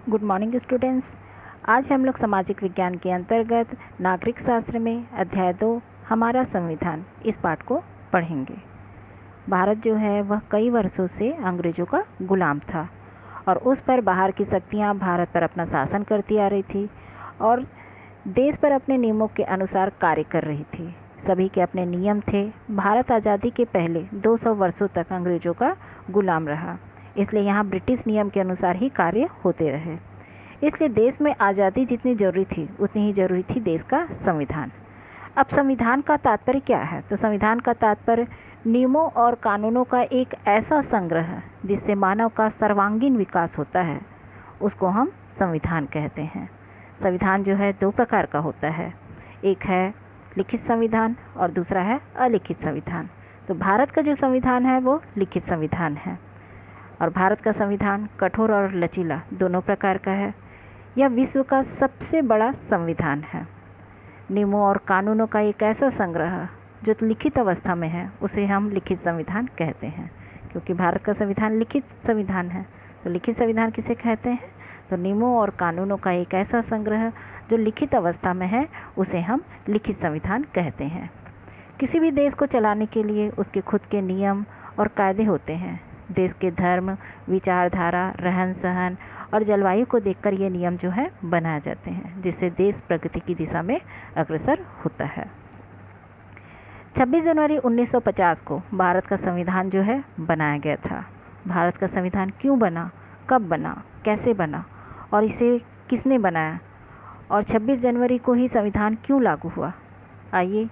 Good morning students. आज हम लोग सामाजिक विज्ञान के अंतर्गत नागरिक शास्त्र में अध्याय 2 हमारा संविधान इस पाठ को पढ़ेंगे। भारत जो है वह कई वर्षों से अंग्रेज़ों का गुलाम था और उस पर बाहर की शक्तियां भारत पर अपना शासन करती आ रही थी और देश पर अपने नियमों के अनुसार कार्य कर रही थी। सभी के अपने नियम थे। भारत आज़ादी के पहले 200 वर्षों तक अंग्रेज़ों का गुलाम रहा, इसलिए यहाँ ब्रिटिश नियम के अनुसार ही कार्य होते रहे। इसलिए देश में आज़ादी जितनी ज़रूरी थी उतनी ही ज़रूरी थी देश का संविधान। अब संविधान का तात्पर्य क्या है? तो संविधान का तात्पर्य नियमों और कानूनों का एक ऐसा संग्रह है जिससे मानव का सर्वांगीण विकास होता है, उसको हम संविधान कहते हैं। संविधान जो है 2 प्रकार का होता है, एक है लिखित संविधान और दूसरा है अलिखित संविधान। तो भारत का जो संविधान है वो लिखित संविधान है और भारत का संविधान कठोर और लचीला दोनों प्रकार का है। यह विश्व का सबसे बड़ा संविधान है। नियमों और कानूनों का एक ऐसा संग्रह जो लिखित अवस्था में है उसे हम लिखित संविधान कहते हैं, क्योंकि भारत का संविधान लिखित संविधान है। तो लिखित संविधान किसे कहते हैं? तो नियमों और कानूनों का एक ऐसा संग्रह जो लिखित अवस्था में है उसे हम लिखित संविधान कहते हैं। किसी भी देश को चलाने के लिए उसके खुद के नियम और कायदे होते हैं। देश के धर्म, विचारधारा, रहन सहन और जलवायु को देखकर ये नियम जो है बनाए जाते हैं, जिससे देश प्रगति की दिशा में अग्रसर होता है। 26 जनवरी 1950 को भारत का संविधान जो है बनाया गया था। भारत का संविधान क्यों बना, कब बना, कैसे बना और इसे किसने बनाया और 26 जनवरी को ही संविधान क्यों लागू हुआ, आइए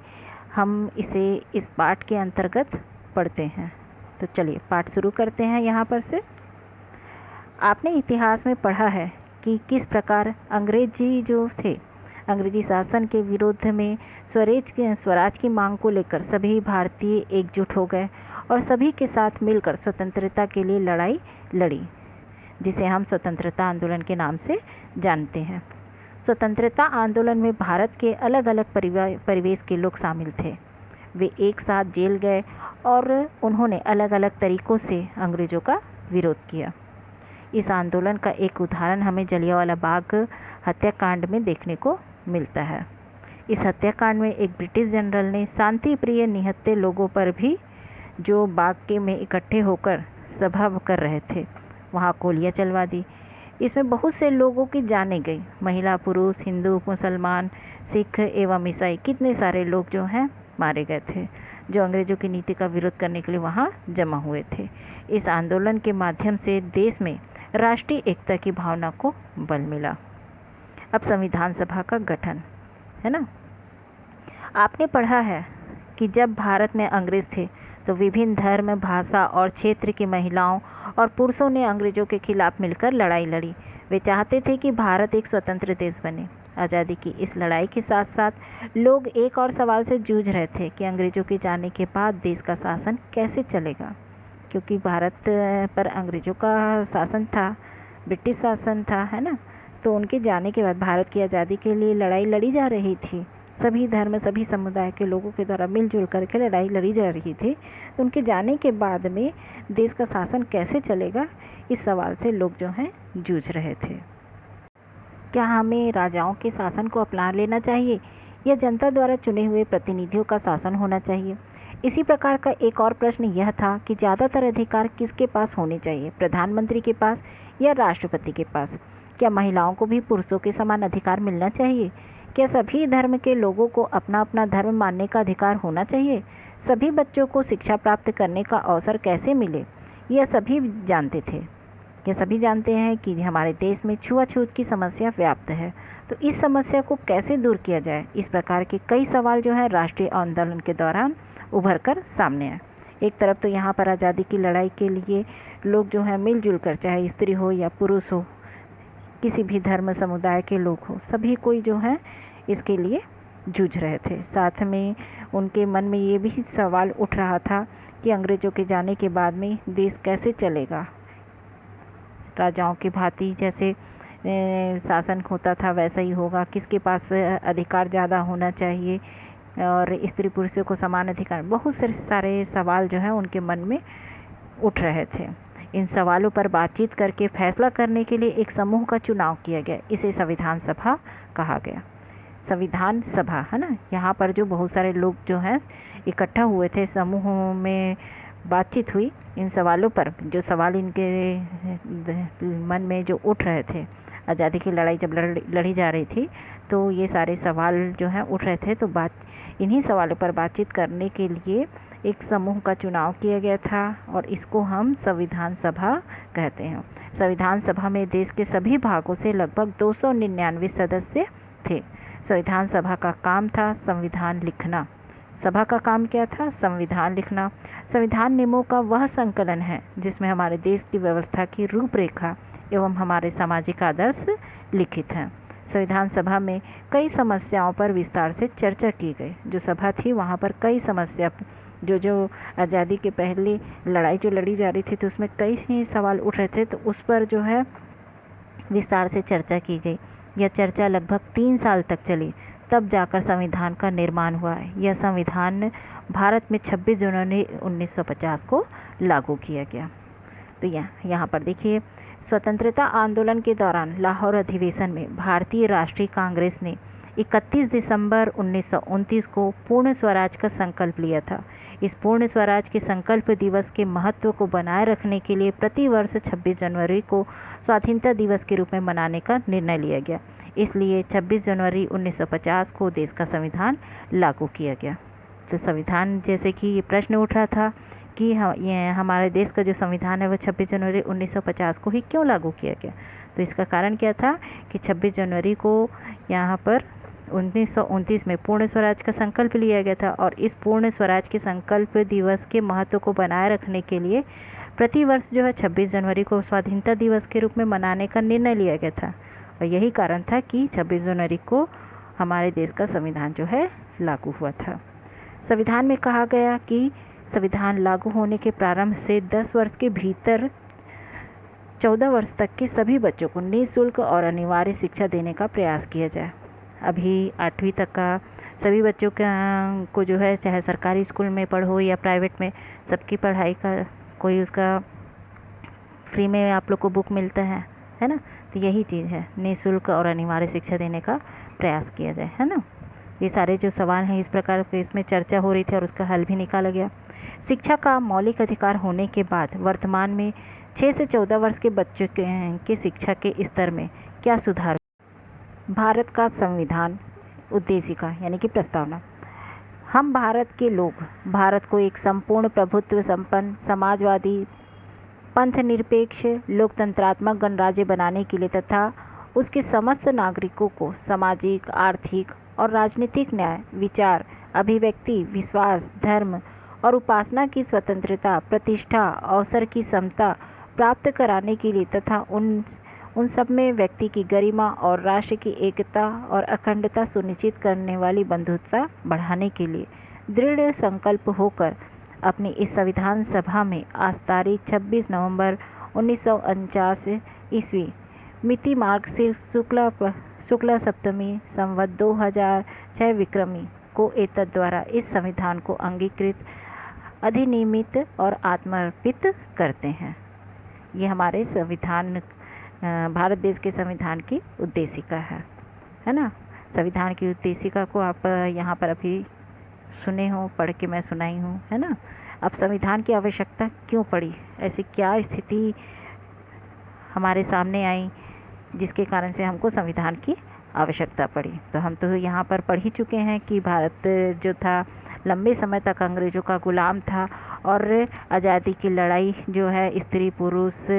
हम इसे इस पाठ के अंतर्गत पढ़ते हैं। तो चलिए पाठ शुरू करते हैं। यहाँ पर से आपने इतिहास में पढ़ा है कि किस प्रकार अंग्रेजी जो थे, अंग्रेजी शासन के विरोध में स्वराज की मांग को लेकर सभी भारतीय एकजुट हो गए और सभी के साथ मिलकर स्वतंत्रता के लिए लड़ाई लड़ी, जिसे हम स्वतंत्रता आंदोलन के नाम से जानते हैं। स्वतंत्रता आंदोलन में भारत के अलग अलग परिवेश के लोग शामिल थे। वे एक साथ जेल गए और उन्होंने अलग अलग तरीक़ों से अंग्रेज़ों का विरोध किया। इस आंदोलन का एक उदाहरण हमें जलियांवाला बाग हत्याकांड में देखने को मिलता है। इस हत्याकांड में एक ब्रिटिश जनरल ने शांति प्रिय निहत्थे लोगों पर भी, जो बाग के में इकट्ठे होकर सभा कर रहे थे, वहाँ गोलियाँ चलवा दी। इसमें बहुत से लोगों की जानें गई, महिला, पुरुष, हिंदू, मुसलमान, सिख एवं ईसाई, कितने सारे लोग जो हैं मारे गए थे, जो अंग्रेज़ों की नीति का विरोध करने के लिए वहाँ जमा हुए थे। इस आंदोलन के माध्यम से देश में राष्ट्रीय एकता की भावना को बल मिला। अब संविधान सभा का गठन है ना। आपने पढ़ा है कि जब भारत में अंग्रेज़ थे तो विभिन्न धर्म, भाषा और क्षेत्र की महिलाओं और पुरुषों ने अंग्रेज़ों के खिलाफ मिलकर लड़ाई लड़ी। वे चाहते थे कि भारत एक स्वतंत्र देश बने। आज़ादी की इस लड़ाई के साथ साथ लोग एक और सवाल से जूझ रहे थे कि अंग्रेज़ों के जाने के बाद देश का शासन कैसे चलेगा, क्योंकि भारत पर अंग्रेज़ों का शासन था, ब्रिटिश शासन था, है ना। तो उनके जाने के बाद भारत की आज़ादी के लिए लड़ाई लड़ी जा रही थी। सभी धर्म, सभी समुदाय के लोगों के द्वारा मिलजुल करके लड़ाई लड़ी जा रही थी। तो उनके जाने के बाद में देश का शासन कैसे चलेगा, इस सवाल से लोग जो हैं जूझ रहे थे। क्या हमें राजाओं के शासन को अपना लेना चाहिए या जनता द्वारा चुने हुए प्रतिनिधियों का शासन होना चाहिए? इसी प्रकार का एक और प्रश्न यह था कि ज़्यादातर अधिकार किसके पास होने चाहिए, प्रधानमंत्री के पास या राष्ट्रपति के पास? क्या महिलाओं को भी पुरुषों के समान अधिकार मिलना चाहिए? क्या सभी धर्म के लोगों को अपना अपना धर्म मानने का अधिकार होना चाहिए? सभी बच्चों को शिक्षा प्राप्त करने का अवसर कैसे मिले, यह सभी जानते थे। यह सभी जानते हैं कि हमारे देश में छुआछूत की समस्या व्याप्त है, तो इस समस्या को कैसे दूर किया जाए, इस प्रकार के कई सवाल जो है राष्ट्रीय आंदोलन के दौरान उभर कर सामने आए। एक तरफ तो यहाँ पर आज़ादी की लड़ाई के लिए लोग जो है मिलजुल कर, चाहे स्त्री हो या पुरुष हो, किसी भी धर्म समुदाय के लोग हो, सभी कोई जो है इसके लिए जूझ रहे थे। साथ में उनके मन में ये भी सवाल उठ रहा था कि अंग्रेज़ों के जाने के बाद में देश कैसे चलेगा। राजाओं की भांति जैसे शासन होता था वैसा ही होगा, किसके पास अधिकार ज़्यादा होना चाहिए और स्त्री पुरुषों को समान अधिकार, बहुत सारे सवाल जो है उनके मन में उठ रहे थे। इन सवालों पर बातचीत करके फैसला करने के लिए एक समूह का चुनाव किया गया। इसे संविधान सभा कहा गया। संविधान सभा, है ना, यहाँ पर जो बहुत सारे लोग जो हैं इकट्ठा हुए थे, समूह में बातचीत हुई इन सवालों पर, जो सवाल इनके मन में जो उठ रहे थे, आज़ादी की लड़ाई जब लड़ी जा रही थी तो ये सारे सवाल जो हैं उठ रहे थे। तो इन्हीं सवालों पर बातचीत करने के लिए एक समूह का चुनाव किया गया था और इसको हम संविधान सभा कहते हैं। संविधान सभा में देश के सभी भागों से लगभग 299 सदस्य थे। संविधान सभा का काम था संविधान लिखना। सभा का काम क्या था? संविधान लिखना। संविधान नियमों का वह संकलन है जिसमें हमारे देश की व्यवस्था की रूपरेखा एवं हमारे सामाजिक आदर्श लिखित हैं। संविधान सभा में कई समस्याओं पर विस्तार से चर्चा की गई। जो सभा थी वहाँ पर कई समस्या, जो आज़ादी के पहले लड़ाई जो लड़ी जा रही थी तो उसमें कई ही सवाल उठ रहे थे, तो उस पर जो है विस्तार से चर्चा की गई। यह चर्चा लगभग 3 साल तक चली, तब जाकर संविधान का निर्माण हुआ है। यह संविधान भारत में 26 जनवरी 1950 को लागू किया गया। तो यहाँ पर देखिए, स्वतंत्रता आंदोलन के दौरान लाहौर अधिवेशन में भारतीय राष्ट्रीय कांग्रेस ने 31 दिसंबर 1929 को पूर्ण स्वराज का संकल्प लिया था। इस पूर्ण स्वराज के संकल्प दिवस के महत्व को बनाए रखने के लिए प्रतिवर्ष 26 जनवरी को स्वाधीनता दिवस के रूप में मनाने का निर्णय लिया गया। इसलिए 26 जनवरी 1950 को देश का संविधान लागू किया गया। तो संविधान, जैसे कि ये प्रश्न उठ रहा था कि ये हमारे देश का जो संविधान है वो 26 जनवरी 1950 को ही क्यों लागू किया गया, तो इसका कारण क्या था कि 26 जनवरी को यहाँ पर 1929 में पूर्ण स्वराज का संकल्प लिया गया था और इस पूर्ण स्वराज के संकल्प दिवस के महत्व को बनाए रखने के लिए प्रतिवर्ष जो है 26 जनवरी को स्वाधीनता दिवस के रूप में मनाने का निर्णय लिया गया था। और यही कारण था कि 26 जनवरी को हमारे देश का संविधान जो है लागू हुआ था। संविधान में कहा गया कि संविधान लागू होने के प्रारंभ से 10 वर्ष के भीतर 14 वर्ष तक के सभी बच्चों को निःशुल्क और अनिवार्य शिक्षा देने का प्रयास किया जाए। अभी 8वीं तक का सभी बच्चों को जो है, चाहे सरकारी स्कूल में पढ़ो या प्राइवेट में, सबकी पढ़ाई का कोई उसका फ्री में आप लोग को बुक मिलता है ना। तो यही चीज़ है, निःशुल्क और अनिवार्य शिक्षा देने का प्रयास किया जाए, है ना। ये सारे जो सवाल हैं इस प्रकार के इसमें चर्चा हो रही थी और उसका हल भी निकाला गया। शिक्षा का मौलिक अधिकार होने के बाद वर्तमान में 6 से 14 वर्ष के बच्चों के शिक्षा के स्तर में क्या सुधार? भारत का संविधान उद्देशिका यानी कि प्रस्तावना। हम भारत के लोग भारत को एक संपूर्ण प्रभुत्व संपन्न समाजवादी पंथ निरपेक्ष लोकतंत्रात्मक गणराज्य बनाने के लिए तथा उसके समस्त नागरिकों को सामाजिक, आर्थिक और राजनीतिक न्याय, विचार, अभिव्यक्ति, विश्वास, धर्म और उपासना की स्वतंत्रता, प्रतिष्ठा, अवसर की समता प्राप्त कराने के लिए तथा उन सब में व्यक्ति की गरिमा और राष्ट्र की एकता और अखंडता सुनिश्चित करने वाली बंधुता बढ़ाने के लिए दृढ़ संकल्प होकर अपनी इस संविधान सभा में आज तारीख 26 नवंबर 1949 ईस्वी मिति मार्गशीर्ष शुक्ला सप्तमी संवत 2006 विक्रमी को एतद द्वारा इस संविधान को अंगीकृत, अधिनियमित और आत्मर्पित करते हैं। ये हमारे संविधान, भारत देश के संविधान की उद्देशिका है ना। संविधान की उद्देशिका को आप यहाँ पर अभी सुने हो, पढ़ के मैं सुनाई हूँ, है ना। अब संविधान की आवश्यकता क्यों पड़ी, ऐसी क्या स्थिति हमारे सामने आई जिसके कारण से हमको संविधान की आवश्यकता पड़ी? तो हम तो यहाँ पर पढ़ ही चुके हैं कि भारत जो था लंबे समय तक अंग्रेज़ों का गुलाम था और आज़ादी की लड़ाई जो है स्त्री पुरुष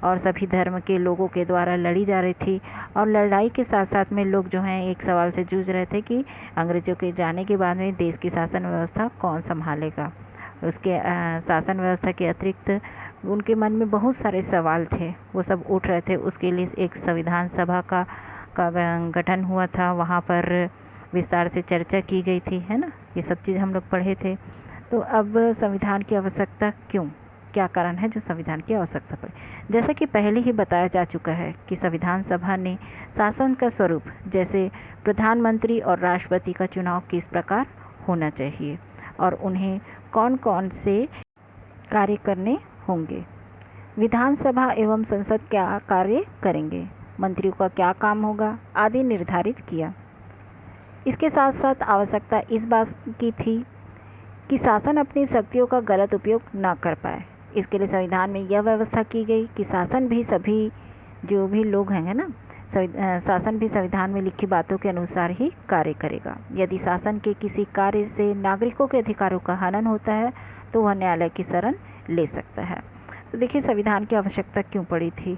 और सभी धर्म के लोगों के द्वारा लड़ी जा रही थी। और लड़ाई के साथ साथ में लोग जो हैं एक सवाल से जूझ रहे थे कि अंग्रेज़ों के जाने के बाद में देश की शासन व्यवस्था कौन संभालेगा। उसके शासन व्यवस्था के अतिरिक्त उनके मन में बहुत सारे सवाल थे, वो सब उठ रहे थे। उसके लिए एक संविधान सभा का गठन हुआ था, वहाँ पर विस्तार से चर्चा की गई थी, है ना। ये सब चीज़ हम लोग पढ़े थे। तो अब संविधान की आवश्यकता क्यों, क्या कारण है जो संविधान की आवश्यकता पड़ी? जैसा कि पहले ही बताया जा चुका है कि संविधान सभा ने शासन का स्वरूप, जैसे प्रधानमंत्री और राष्ट्रपति का चुनाव किस प्रकार होना चाहिए और उन्हें कौन कौन से कार्य करने होंगे, विधानसभा एवं संसद क्या कार्य करेंगे, मंत्रियों का क्या काम होगा आदि निर्धारित किया। इसके साथ साथ आवश्यकता इस बात की थी कि शासन अपनी शक्तियों का गलत उपयोग ना कर पाए। इसके लिए संविधान में यह व्यवस्था की गई कि शासन भी सभी जो भी लोग हैं ना, शासन भी संविधान में लिखी बातों के अनुसार ही कार्य करेगा। यदि शासन के किसी कार्य से नागरिकों के अधिकारों का हनन होता है तो वह न्यायालय की शरण ले सकता है। तो देखिए संविधान की आवश्यकता क्यों पड़ी थी,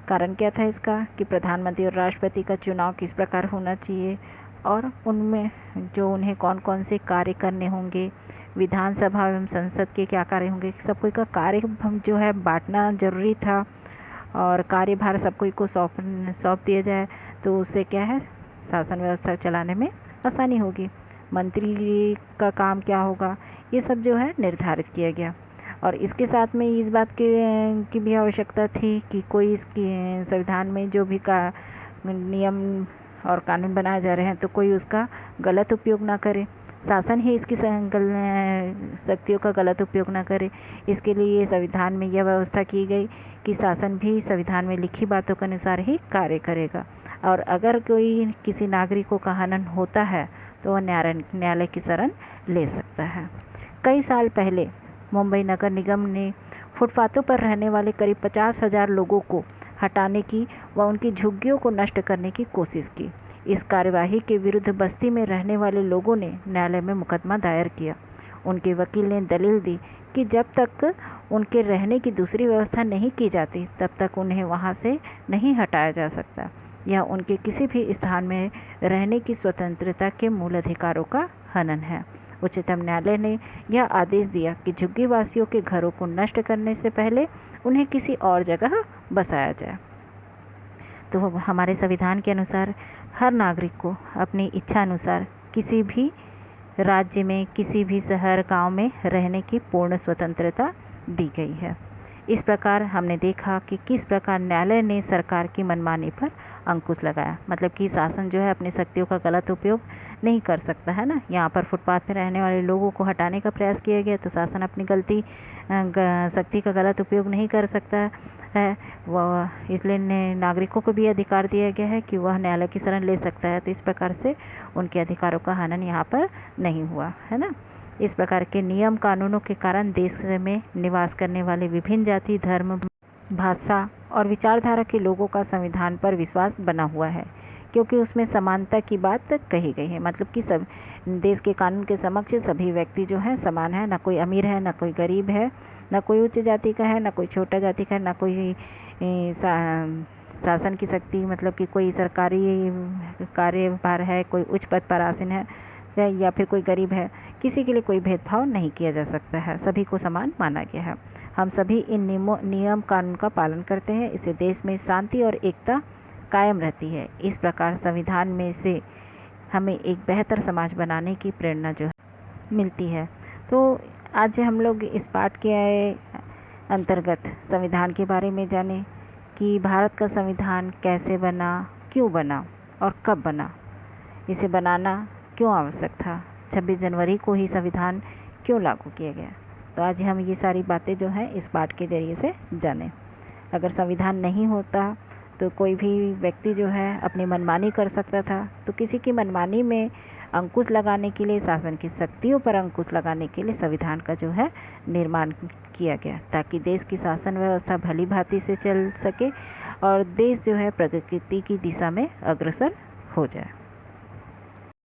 कारण क्या था इसका कि प्रधानमंत्री और राष्ट्रपति का चुनाव किस प्रकार होना चाहिए और उनमें जो उन्हें कौन कौन से कार्य करने होंगे, विधानसभा एवं संसद के क्या कार्य होंगे, सब कोई का कार्य जो है बांटना जरूरी था और कार्यभार सब कोई को सौंप दिया जाए तो उससे क्या है शासन व्यवस्था चलाने में आसानी होगी। मंत्री का काम क्या होगा ये सब जो है निर्धारित किया गया। और इसके साथ में इस बात की भी आवश्यकता थी कि कोई इसकी संविधान में जो भी का नियम और कानून बनाए जा रहे हैं तो कोई उसका गलत उपयोग ना करे, शासन ही इसकी शक्तियों का गलत उपयोग ना करे। इसके लिए संविधान में यह व्यवस्था की गई कि शासन भी संविधान में लिखी बातों के अनुसार ही कार्य करेगा और अगर कोई किसी नागरिकों का हनन होता है तो वह न्यायालय की शरण ले सकता है। कई साल पहले मुंबई नगर निगम ने फुटपाथों पर रहने वाले करीब 50,000 लोगों को हटाने की व उनकी झुग्गियों को नष्ट करने की कोशिश की। इस कार्यवाही के विरुद्ध बस्ती में रहने वाले लोगों ने न्यायालय में मुकदमा दायर किया। उनके वकील ने दलील दी कि जब तक उनके रहने की दूसरी व्यवस्था नहीं की जाती तब तक उन्हें वहां से नहीं हटाया जा सकता। यह उनके किसी भी स्थान में रहने की स्वतंत्रता के मूल अधिकारों का हनन है। उच्चतम न्यायालय ने यह आदेश दिया कि झुग्गी वासियों के घरों को नष्ट करने से पहले उन्हें किसी और जगह बसाया जाए। तो हमारे संविधान के अनुसार हर नागरिक को अपनी इच्छा अनुसार किसी भी राज्य में किसी भी शहर गांव में रहने की पूर्ण स्वतंत्रता दी गई है। इस प्रकार हमने देखा कि किस प्रकार न्यायालय ने सरकार की मनमानी पर अंकुश लगाया, मतलब कि शासन जो है अपनी शक्तियों का गलत उपयोग नहीं कर सकता है ना। यहाँ पर फुटपाथ पर रहने वाले लोगों को हटाने का प्रयास किया गया तो शासन अपनी शक्ति का गलत उपयोग नहीं कर सकता है, वह इसलिए नागरिकों को भी अधिकार दिया गया है कि वह न्यायालय की शरण ले सकता है। तो इस प्रकार से उनके अधिकारों का हनन यहाँ पर नहीं हुआ है ना। इस प्रकार के नियम कानूनों के कारण देश में निवास करने वाले विभिन्न जाति, धर्म, भाषा और विचारधारा के लोगों का संविधान पर विश्वास बना हुआ है, क्योंकि उसमें समानता की बात कही गई है। मतलब कि सब देश के कानून के समक्ष सभी व्यक्ति जो हैं समान है, ना कोई अमीर है, ना कोई गरीब है, ना कोई उच्च जाति का है, ना कोई छोटा जाति का है, ना कोई शासन की शक्ति मतलब कि कोई सरकारी कार्यभार है, कोई उच्च पद पर आसीन है या फिर कोई गरीब है, किसी के लिए कोई भेदभाव नहीं किया जा सकता है, सभी को समान माना गया है। हम सभी इन नियम कानून का पालन करते हैं, इससे देश में शांति और एकता कायम रहती है। इस प्रकार संविधान में से हमें एक बेहतर समाज बनाने की प्रेरणा जो है मिलती है। तो आज हम लोग इस पाठ के अंतर्गत संविधान के बारे में जाने कि भारत का संविधान कैसे बना, क्यों बना और कब बना, इसे बनाना क्यों आवश्यक था, 26 जनवरी को ही संविधान क्यों लागू किया गया। तो आज हम ये सारी बातें जो हैं इस पाठ के ज़रिए से जानें। अगर संविधान नहीं होता तो कोई भी व्यक्ति जो है अपनी मनमानी कर सकता था, तो किसी की मनमानी में अंकुश लगाने के लिए, शासन की शक्तियों पर अंकुश लगाने के लिए संविधान का जो है निर्माण किया गया, ताकि देश की शासन व्यवस्था भली भांति से चल सके और देश जो है प्रगति की दिशा में अग्रसर हो जाए।